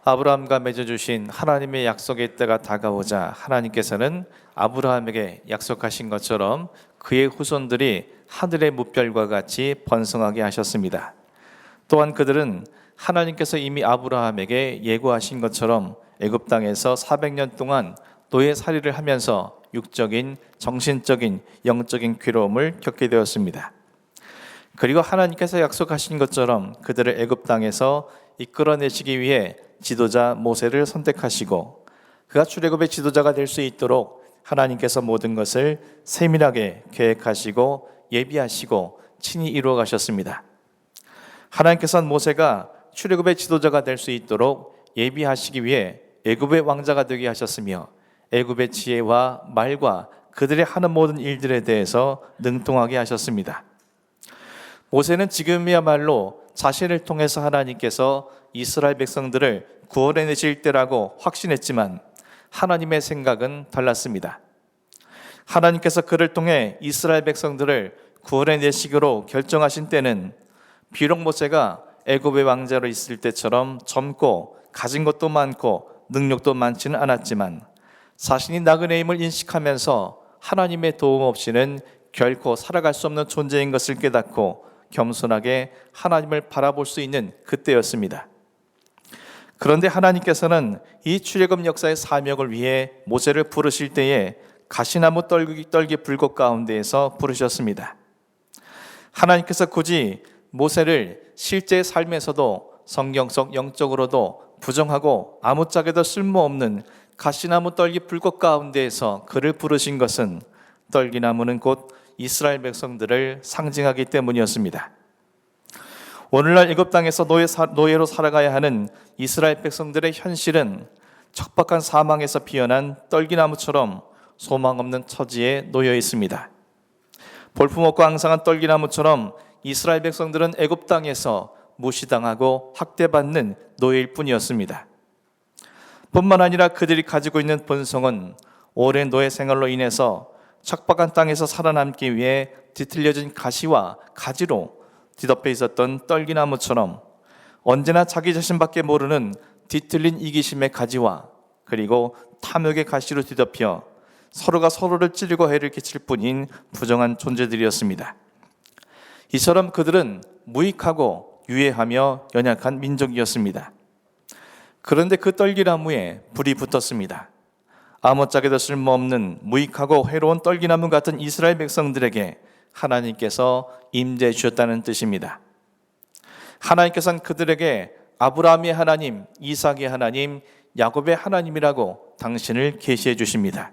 아브라함과 맺어주신 하나님의 약속의 때가 다가오자 하나님께서는 아브라함에게 약속하신 것처럼 그의 후손들이 하늘의 무별과 같이 번성하게 하셨습니다. 또한 그들은 하나님께서 이미 아브라함에게 예고하신 것처럼 애굽 땅에서 400년 동안 노예살이를 하면서 육적인, 정신적인, 영적인 괴로움을 겪게 되었습니다. 그리고 하나님께서 약속하신 것처럼 그들을 애굽 땅에서 이끌어내시기 위해 지도자 모세를 선택하시고 그가 출애굽의 지도자가 될 수 있도록 하나님께서 모든 것을 세밀하게 계획하시고 예비하시고 친히 이루어 가셨습니다. 하나님께서는 모세가 출애굽의 지도자가 될 수 있도록 예비하시기 위해 애굽의 왕자가 되게 하셨으며 애굽의 지혜와 말과 그들의 하는 모든 일들에 대해서 능통하게 하셨습니다. 모세는 지금이야말로 자신을 통해서 하나님께서 이스라엘 백성들을 구원해내실 때라고 확신했지만 하나님의 생각은 달랐습니다. 하나님께서 그를 통해 이스라엘 백성들을 구원해내시기로 결정하신 때는 비록 모세가 애굽의 왕자로 있을 때처럼 젊고 가진 것도 많고 능력도 많지는 않았지만 자신이 나그네임을 인식하면서 하나님의 도움 없이는 결코 살아갈 수 없는 존재인 것을 깨닫고 겸손하게 하나님을 바라볼 수 있는 그때였습니다. 그런데 하나님께서는 이 출애굽 역사의 사명을 위해 모세를 부르실 때에 가시나무 떨기 불꽃 가운데에서 부르셨습니다. 하나님께서 굳이 모세를 실제 삶에서도 성경 속 영적으로도 부정하고 아무짝에도 쓸모없는 가시나무 떨기 불꽃 가운데에서 그를 부르신 것은 떨기나무는 곧 이스라엘 백성들을 상징하기 때문이었습니다. 오늘날 애굽 땅에서 노예로 살아가야 하는 이스라엘 백성들의 현실은 척박한 사망에서 피어난 떨기나무처럼 소망 없는 처지에 놓여 있습니다. 볼품없고 앙상한 떨기나무처럼 이스라엘 백성들은 애굽 땅에서 무시당하고 학대받는 노예일 뿐이었습니다. 뿐만 아니라 그들이 가지고 있는 본성은 오랜 노예 생활로 인해서 척박한 땅에서 살아남기 위해 뒤틀려진 가시와 가지로 뒤덮여 있었던 떨기나무처럼 언제나 자기 자신밖에 모르는 뒤틀린 이기심의 가지와 그리고 탐욕의 가시로 뒤덮여 서로가 서로를 찌르고 해를 끼칠 뿐인 부정한 존재들이었습니다. 이처럼 그들은 무익하고 유해하며 연약한 민족이었습니다. 그런데 그 떨기나무에 불이 붙었습니다. 아무짝에도 쓸모없는 무익하고 해로운 떨기나무 같은 이스라엘 백성들에게 하나님께서 임재해 주셨다는 뜻입니다. 하나님께서는 그들에게 아브라함의 하나님, 이삭의 하나님, 야곱의 하나님이라고 당신을 계시해 주십니다.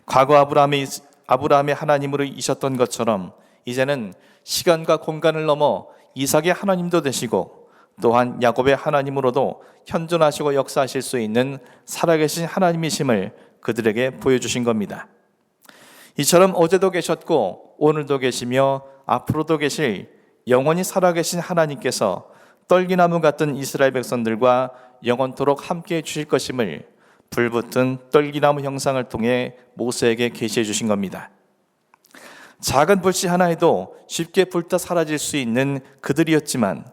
과거 아브라함의 하나님으로 이셨던 것처럼 이제는 시간과 공간을 넘어 이삭의 하나님도 되시고 또한 야곱의 하나님으로도 현존하시고 역사하실 수 있는 살아계신 하나님이심을 그들에게 보여주신 겁니다. 이처럼 어제도 계셨고 오늘도 계시며 앞으로도 계실 영원히 살아계신 하나님께서 떨기나무 같은 이스라엘 백성들과 영원토록 함께해 주실 것임을 불붙은 떨기나무 형상을 통해 모세에게 계시해 주신 겁니다. 작은 불씨 하나에도 쉽게 불타 사라질 수 있는 그들이었지만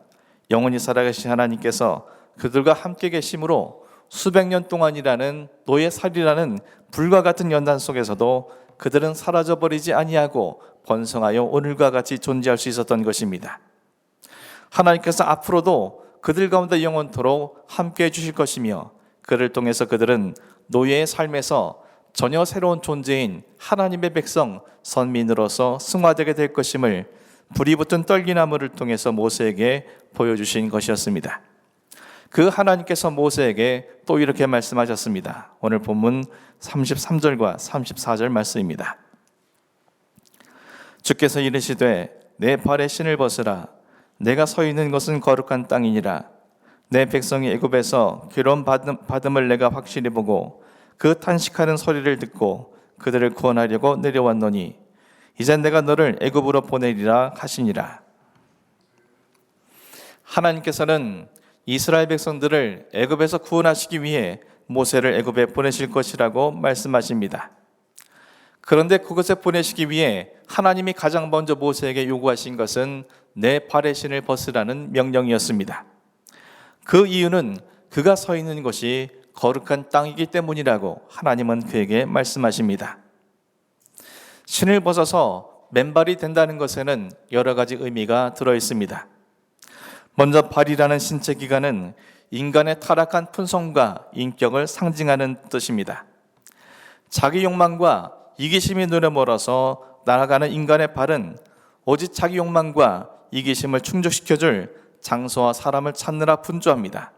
영원히 살아계신 하나님께서 그들과 함께 계심으로 수백 년 동안이라는 노예살이라는 불과 같은 연단 속에서도 그들은 사라져버리지 아니하고 번성하여 오늘과 같이 존재할 수 있었던 것입니다. 하나님께서 앞으로도 그들 가운데 영원토록 함께 해주실 것이며 그를 통해서 그들은 노예의 삶에서 전혀 새로운 존재인 하나님의 백성 선민으로서 승화되게 될 것임을 불이 붙은 떨기나무를 통해서 모세에게 보여주신 것이었습니다. 그 하나님께서 모세에게 또 이렇게 말씀하셨습니다. 오늘 본문 33절과 34절 말씀입니다. 주께서 이르시되 내 발에 신을 벗으라. 내가 서 있는 것은 거룩한 땅이니라. 내 백성이 애굽에서 괴로움 받음을 내가 확실히 보고 그 탄식하는 소리를 듣고 그들을 구원하려고 내려왔노니 이제 내가 너를 애굽으로 보내리라 하시니라. 하나님께서는 이스라엘 백성들을 애굽에서 구원하시기 위해 모세를 애굽에 보내실 것이라고 말씀하십니다. 그런데 그곳에 보내시기 위해 하나님이 가장 먼저 모세에게 요구하신 것은 내 발의 신을 벗으라는 명령이었습니다. 그 이유는 그가 서 있는 곳이 거룩한 땅이기 때문이라고 하나님은 그에게 말씀하십니다. 신을 벗어서 맨발이 된다는 것에는 여러 가지 의미가 들어 있습니다. 먼저 발이라는 신체 기관은 인간의 타락한 품성과 인격을 상징하는 뜻입니다. 자기 욕망과 이기심이 눈에 멀어서 날아가는 인간의 발은 오직 자기 욕망과 이기심을 충족시켜줄 장소와 사람을 찾느라 분주합니다.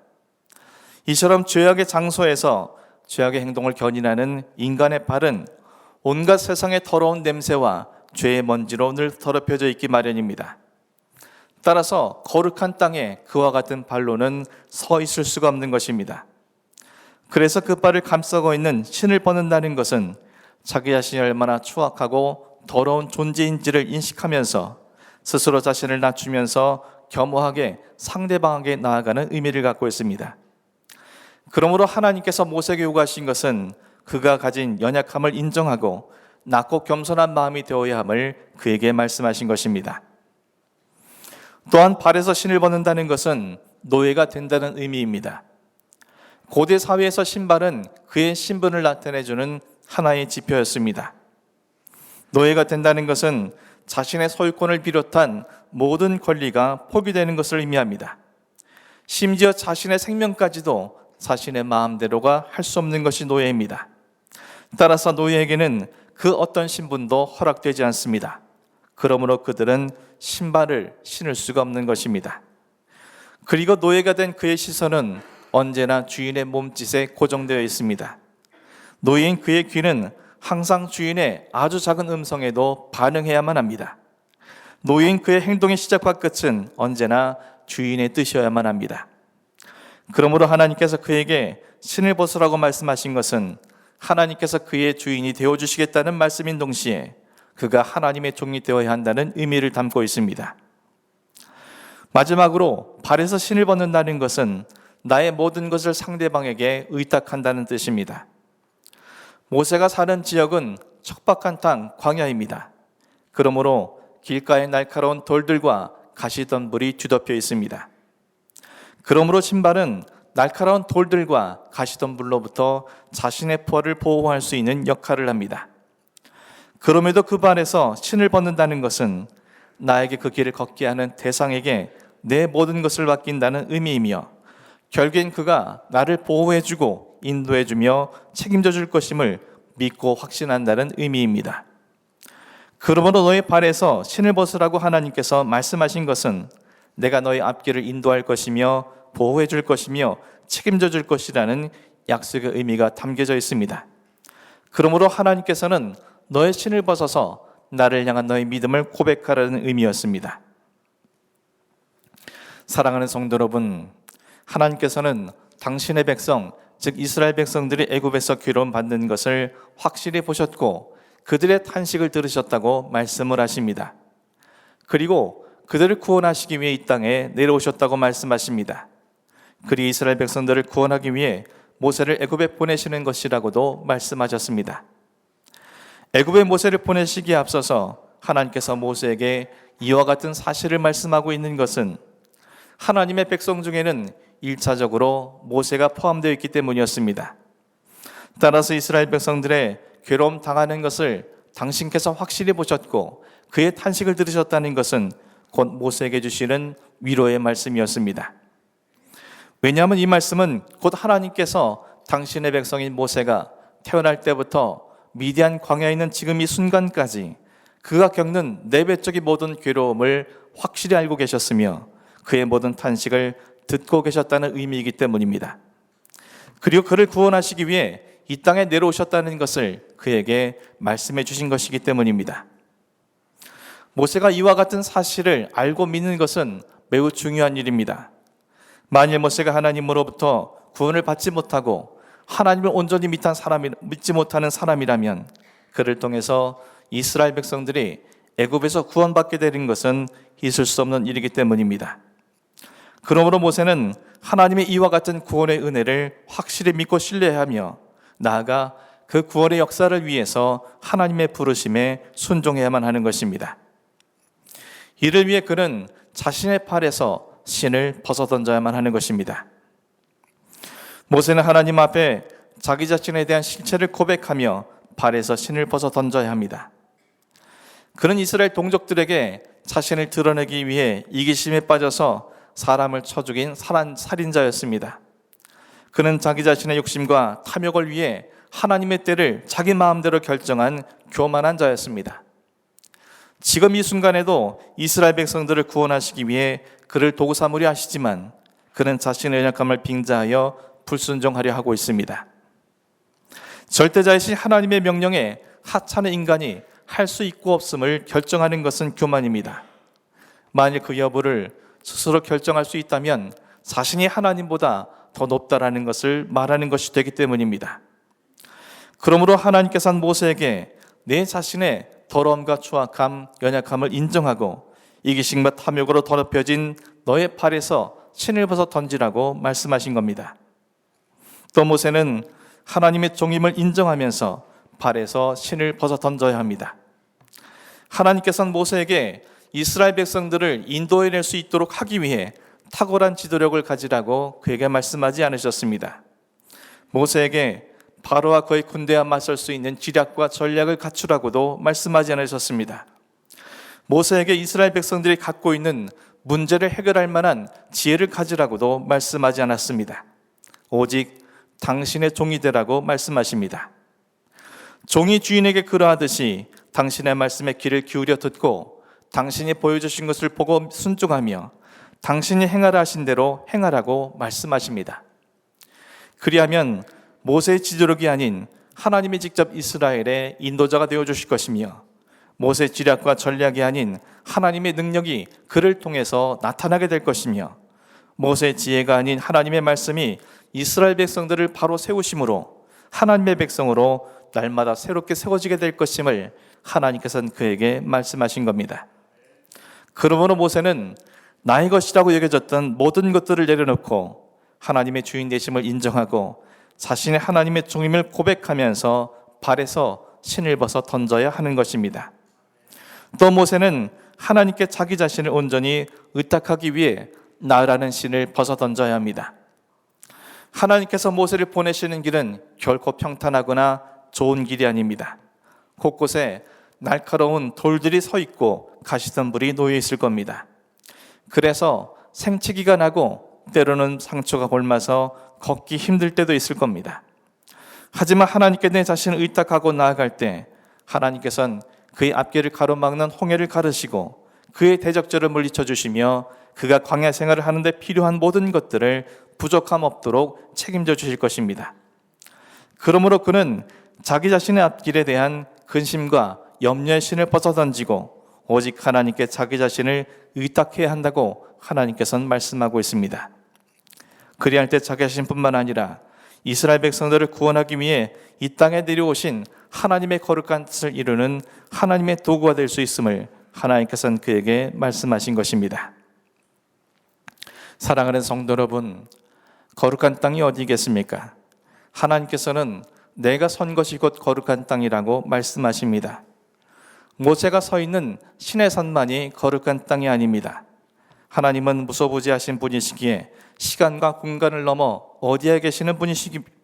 이처럼 죄악의 장소에서 죄악의 행동을 견인하는 인간의 발은 온갖 세상의 더러운 냄새와 죄의 먼지로 늘 더럽혀져 있기 마련입니다. 따라서 거룩한 땅에 그와 같은 발로는 서 있을 수가 없는 것입니다. 그래서 그 발을 감싸고 있는 신을 벗는다는 것은 자기 자신이 얼마나 추악하고 더러운 존재인지를 인식하면서 스스로 자신을 낮추면서 겸허하게 상대방에게 나아가는 의미를 갖고 있습니다. 그러므로 하나님께서 모세에게 요구하신 것은 그가 가진 연약함을 인정하고 낮고 겸손한 마음이 되어야 함을 그에게 말씀하신 것입니다. 또한 발에서 신을 벗는다는 것은 노예가 된다는 의미입니다. 고대 사회에서 신발은 그의 신분을 나타내주는 하나의 지표였습니다. 노예가 된다는 것은 자신의 소유권을 비롯한 모든 권리가 포기되는 것을 의미합니다. 심지어 자신의 생명까지도 자신의 마음대로가 할 수 없는 것이 노예입니다. 따라서 노예에게는 그 어떤 신분도 허락되지 않습니다. 그러므로 그들은 신발을 신을 수가 없는 것입니다. 그리고 노예가 된 그의 시선은 언제나 주인의 몸짓에 고정되어 있습니다. 노예인 그의 귀는 항상 주인의 아주 작은 음성에도 반응해야만 합니다. 노예인 그의 행동의 시작과 끝은 언제나 주인의 뜻이어야만 합니다. 그러므로 하나님께서 그에게 신을 벗으라고 말씀하신 것은 하나님께서 그의 주인이 되어주시겠다는 말씀인 동시에 그가 하나님의 종이 되어야 한다는 의미를 담고 있습니다. 마지막으로 발에서 신을 벗는다는 것은 나의 모든 것을 상대방에게 의탁한다는 뜻입니다. 모세가 사는 지역은 척박한 땅 광야입니다. 그러므로 길가에 날카로운 돌들과 가시덤불이 뒤덮여 있습니다. 그러므로 신발은 날카로운 돌들과 가시덤불로부터 자신의 부하를 보호할 수 있는 역할을 합니다. 그럼에도 그 발에서 신을 벗는다는 것은 나에게 그 길을 걷게 하는 대상에게 내 모든 것을 맡긴다는 의미이며 결국엔 그가 나를 보호해주고 인도해주며 책임져 줄 것임을 믿고 확신한다는 의미입니다. 그러므로 너의 발에서 신을 벗으라고 하나님께서 말씀하신 것은 내가 너의 앞길을 인도할 것이며 보호해 줄 것이며 책임져 줄 것이라는 약속의 의미가 담겨져 있습니다. 그러므로 하나님께서는 너의 신을 벗어서 나를 향한 너의 믿음을 고백하라는 의미였습니다. 사랑하는 성도 여러분, 하나님께서는 당신의 백성, 즉 이스라엘 백성들이 애굽에서 괴로움 받는 것을 확실히 보셨고 그들의 탄식을 들으셨다고 말씀을 하십니다. 그리고 그들을 구원하시기 위해 이 땅에 내려오셨다고 말씀하십니다. 그리 이스라엘 백성들을 구원하기 위해 모세를 애굽에 보내시는 것이라고도 말씀하셨습니다. 애굽에 모세를 보내시기에 앞서서 하나님께서 모세에게 이와 같은 사실을 말씀하고 있는 것은 하나님의 백성 중에는 1차적으로 모세가 포함되어 있기 때문이었습니다. 따라서 이스라엘 백성들의 괴로움 당하는 것을 당신께서 확실히 보셨고 그의 탄식을 들으셨다는 것은 곧 모세에게 주시는 위로의 말씀이었습니다. 왜냐하면 이 말씀은 곧 하나님께서 당신의 백성인 모세가 태어날 때부터 미디안 광야에 있는 지금 이 순간까지 그가 겪는 내배적인 모든 괴로움을 확실히 알고 계셨으며 그의 모든 탄식을 듣고 계셨다는 의미이기 때문입니다. 그리고 그를 구원하시기 위해 이 땅에 내려오셨다는 것을 그에게 말씀해 주신 것이기 때문입니다. 모세가 이와 같은 사실을 알고 믿는 것은 매우 중요한 일입니다. 만일 모세가 하나님으로부터 구원을 받지 못하고 하나님을 온전히 믿지 못하는 사람이라면 그를 통해서 이스라엘 백성들이 애굽에서 구원받게 되는 것은 있을 수 없는 일이기 때문입니다. 그러므로 모세는 하나님의 이와 같은 구원의 은혜를 확실히 믿고 신뢰하며 나아가 그 구원의 역사를 위해서 하나님의 부르심에 순종해야만 하는 것입니다. 이를 위해 그는 자신의 팔에서 신을 벗어던져야만 하는 것입니다. 모세는 하나님 앞에 자기 자신에 대한 실체를 고백하며 발에서 신을 벗어 던져야 합니다. 그는 이스라엘 동족들에게 자신을 드러내기 위해 이기심에 빠져서 사람을 쳐 죽인 살인자였습니다. 그는 자기 자신의 욕심과 탐욕을 위해 하나님의 때를 자기 마음대로 결정한 교만한 자였습니다. 지금 이 순간에도 이스라엘 백성들을 구원하시기 위해 그를 도구 삼으려 하시지만 그는 자신의 연약함을 빙자하여 불순종하려 하고 있습니다. 절대자이신 하나님의 명령에 하찮은 인간이 할 수 있고 없음을 결정하는 것은 교만입니다. 만일 그 여부를 스스로 결정할 수 있다면 자신이 하나님보다 더 높다라는 것을 말하는 것이 되기 때문입니다. 그러므로 하나님께서는 모세에게 내 자신의 더러움과 추악함, 연약함을 인정하고 이기심과 탐욕으로 더럽혀진 너의 팔에서 신을 벗어 던지라고 말씀하신 겁니다. 또 모세는 하나님의 종임을 인정하면서 발에서 신을 벗어 던져야 합니다. 하나님께서는 모세에게 이스라엘 백성들을 인도해낼 수 있도록 하기 위해 탁월한 지도력을 가지라고 그에게 말씀하지 않으셨습니다. 모세에게 바로와 그의 군대와 맞설 수 있는 지략과 전략을 갖추라고도 말씀하지 않으셨습니다. 모세에게 이스라엘 백성들이 갖고 있는 문제를 해결할 만한 지혜를 가지라고도 말씀하지 않았습니다. 오직 당신의 종이 되라고 말씀하십니다. 종이 주인에게 그러하듯이 당신의 말씀에 귀를 기울여 듣고 당신이 보여주신 것을 보고 순종하며 당신이 행하라 하신 대로 행하라고 말씀하십니다. 그리하면 모세의 지도력이 아닌 하나님이 직접 이스라엘의 인도자가 되어주실 것이며 모세의 지략과 전략이 아닌 하나님의 능력이 그를 통해서 나타나게 될 것이며 모세의 지혜가 아닌 하나님의 말씀이 이스라엘 백성들을 바로 세우심으로 하나님의 백성으로 날마다 새롭게 세워지게 될 것임을 하나님께서는 그에게 말씀하신 겁니다. 그러므로 모세는 나의 것이라고 여겨졌던 모든 것들을 내려놓고 하나님의 주인 되심을 인정하고 자신의 하나님의 종임을 고백하면서 발에서 신을 벗어 던져야 하는 것입니다. 또 모세는 하나님께 자기 자신을 온전히 의탁하기 위해 나으라는 신을 벗어 던져야 합니다. 하나님께서 모세를 보내시는 길은 결코 평탄하거나 좋은 길이 아닙니다. 곳곳에 날카로운 돌들이 서 있고 가시덤불이 놓여 있을 겁니다. 그래서 생치기가 나고 때로는 상처가 곪아서 걷기 힘들 때도 있을 겁니다. 하지만 하나님께 내 자신을 의탁하고 나아갈 때 하나님께서는 그의 앞길을 가로막는 홍해를 가르시고 그의 대적절을 물리쳐 주시며 그가 광야 생활을 하는데 필요한 모든 것들을 부족함 없도록 책임져 주실 것입니다. 그러므로 그는 자기 자신의 앞길에 대한 근심과 염려의 신을 벗어 던지고 오직 하나님께 자기 자신을 의탁해야 한다고 하나님께서는 말씀하고 있습니다. 그리할 때 자기 자신뿐만 아니라 이스라엘 백성들을 구원하기 위해 이 땅에 내려오신 하나님의 거룩한 뜻을 이루는 하나님의 도구가 될 수 있음을 하나님께서는 그에게 말씀하신 것입니다. 사랑하는 성도 여러분, 거룩한 땅이 어디겠습니까? 하나님께서는 내가 선 것이 곧 거룩한 땅이라고 말씀하십니다. 모세가 서 있는 시내산만이 거룩한 땅이 아닙니다. 하나님은 무소부지하신 분이시기에 시간과 공간을 넘어 어디에 계시는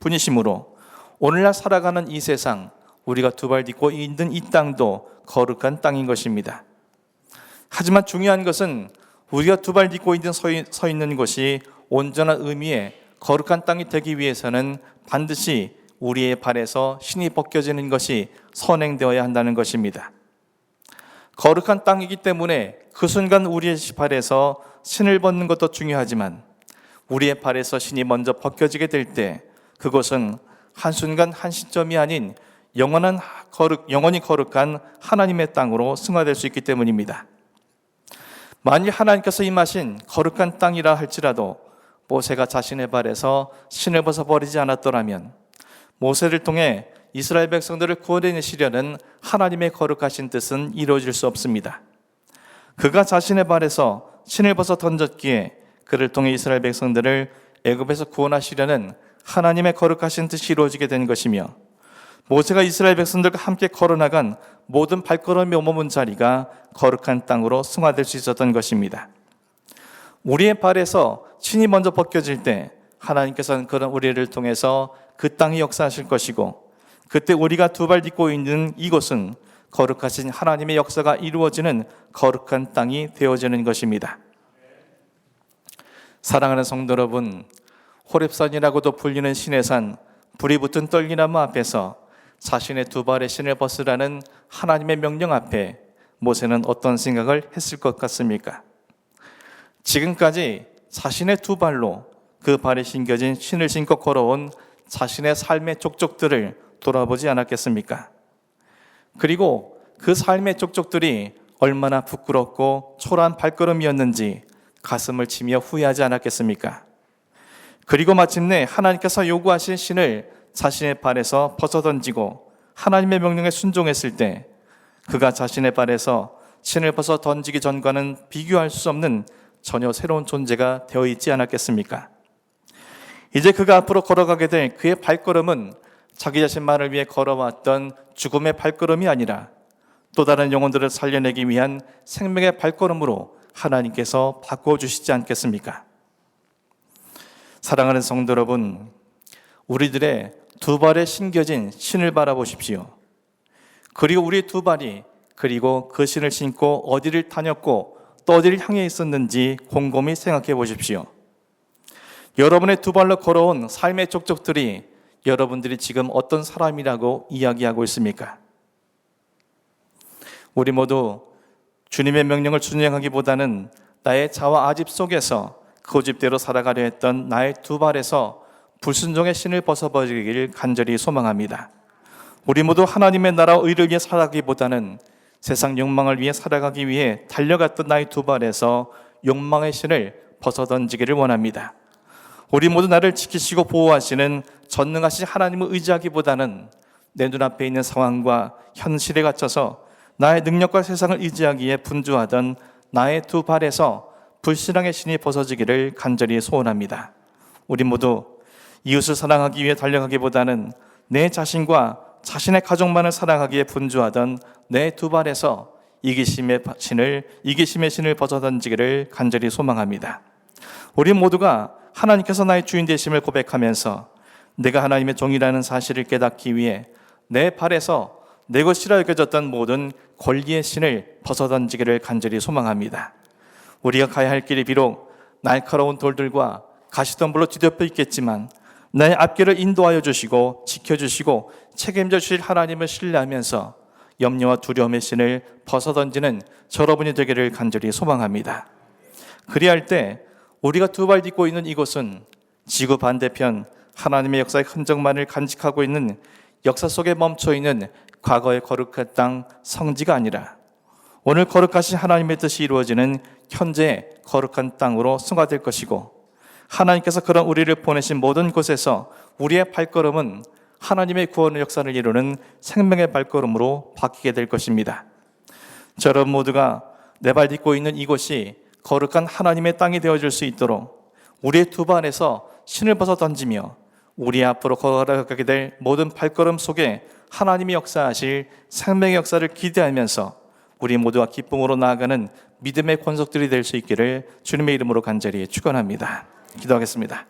분이시므로 오늘날 살아가는 이 세상, 우리가 두 발 딛고 있는 이 땅도 거룩한 땅인 것입니다. 하지만 중요한 것은 우리가 두 발 딛고 서 있는 것이 온전한 의미의 거룩한 땅이 되기 위해서는 반드시 우리의 발에서 신이 벗겨지는 것이 선행되어야 한다는 것입니다. 거룩한 땅이기 때문에 그 순간 우리의 발에서 신을 벗는 것도 중요하지만 우리의 발에서 신이 먼저 벗겨지게 될 때 그것은 한순간 한 시점이 아닌 영원히 거룩한 하나님의 땅으로 승화될 수 있기 때문입니다. 만일 하나님께서 임하신 거룩한 땅이라 할지라도 모세가 자신의 발에서 신을 벗어버리지 않았더라면 모세를 통해 이스라엘 백성들을 구원해내시려는 하나님의 거룩하신 뜻은 이루어질 수 없습니다. 그가 자신의 발에서 신을 벗어 던졌기에 그를 통해 이스라엘 백성들을 애굽에서 구원하시려는 하나님의 거룩하신 뜻이 이루어지게 된 것이며 모세가 이스라엘 백성들과 함께 걸어나간 모든 발걸음이 머문 자리가 거룩한 땅으로 승화될 수 있었던 것입니다. 우리의 발에서 신이 먼저 벗겨질 때 하나님께서는 그런 우리를 통해서 그 땅에 역사하실 것이고, 그때 우리가 두 발 딛고 있는 이곳은 거룩하신 하나님의 역사가 이루어지는 거룩한 땅이 되어지는 것입니다. 사랑하는 성도 여러분, 호렙산이라고도 불리는 신의 산, 불이 붙은 떨기나무 앞에서 자신의 두 발의 신을 벗으라는 하나님의 명령 앞에 모세는 어떤 생각을 했을 것 같습니까? 지금까지 자신의 두 발로 그 발에 신겨진 신을 신고 걸어온 자신의 삶의 족적들을 돌아보지 않았겠습니까? 그리고 그 삶의 족적들이 얼마나 부끄럽고 초라한 발걸음이었는지 가슴을 치며 후회하지 않았겠습니까? 그리고 마침내 하나님께서 요구하신 신을 자신의 발에서 벗어던지고 하나님의 명령에 순종했을 때 그가 자신의 발에서 신을 벗어 던지기 전과는 비교할 수 없는 전혀 새로운 존재가 되어 있지 않았겠습니까? 이제 그가 앞으로 걸어가게 될 그의 발걸음은 자기 자신만을 위해 걸어왔던 죽음의 발걸음이 아니라 또 다른 영혼들을 살려내기 위한 생명의 발걸음으로 하나님께서 바꿔주시지 않겠습니까? 사랑하는 성도 여러분, 우리들의 두 발에 신겨진 신을 바라보십시오. 그리고 우리 두 발이 그리고 그 신을 신고 어디를 다녔고 또 어디를 향해 있었는지 곰곰이 생각해 보십시오. 여러분의 두 발로 걸어온 삶의 족적들이 여러분들이 지금 어떤 사람이라고 이야기하고 있습니까? 우리 모두 주님의 명령을 준행하기보다는 나의 자와 아집 속에서 그 고집대로 살아가려 했던 나의 두 발에서 불순종의 신을 벗어버리기를 간절히 소망합니다. 우리 모두 하나님의 나라 의를 위해 살아가기보다는 세상 욕망을 위해 살아가기 위해 달려갔던 나의 두 발에서 욕망의 신을 벗어던지기를 원합니다. 우리 모두 나를 지키시고 보호하시는 전능하신 하나님을 의지하기보다는 내 눈앞에 있는 상황과 현실에 갇혀서 나의 능력과 세상을 의지하기에 분주하던 나의 두 발에서 불신앙의 신이 벗어지기를 간절히 소원합니다. 우리 모두 이웃을 사랑하기 위해 달려가기보다는 내 자신과 자신의 가족만을 사랑하기에 분주하던 내 두 발에서 이기심의 신을 벗어던지기를 간절히 소망합니다. 우리 모두가 하나님께서 나의 주인 되심을 고백하면서 내가 하나님의 종이라는 사실을 깨닫기 위해 내 발에서 내 것이라 여겨졌던 모든 권리의 신을 벗어던지기를 간절히 소망합니다. 우리가 가야 할 길이 비록 날카로운 돌들과 가시덤불로 뒤덮여 있겠지만 나의 앞길을 인도하여 주시고 지켜주시고 책임져 주실 하나님을 신뢰하면서 염려와 두려움의 신을 벗어던지는 여러분이 되기를 간절히 소망합니다. 그리할 때 우리가 두 발 딛고 있는 이곳은 지구 반대편 하나님의 역사의 흔적만을 간직하고 있는 역사 속에 멈춰있는 과거의 거룩한 땅 성지가 아니라 오늘 거룩하신 하나님의 뜻이 이루어지는 현재의 거룩한 땅으로 승화될 것이고, 하나님께서 그런 우리를 보내신 모든 곳에서 우리의 발걸음은 하나님의 구원의 역사를 이루는 생명의 발걸음으로 바뀌게 될 것입니다. 여러분 모두가 내 발 딛고 있는 이곳이 거룩한 하나님의 땅이 되어질 수 있도록 우리의 두 발에서 신을 벗어 던지며 우리 앞으로 걸어가게 될 모든 발걸음 속에 하나님이 역사하실 생명의 역사를 기대하면서 우리 모두가 기쁨으로 나아가는 믿음의 권속들이 될 수 있기를 주님의 이름으로 간절히 축원합니다. 기도하겠습니다.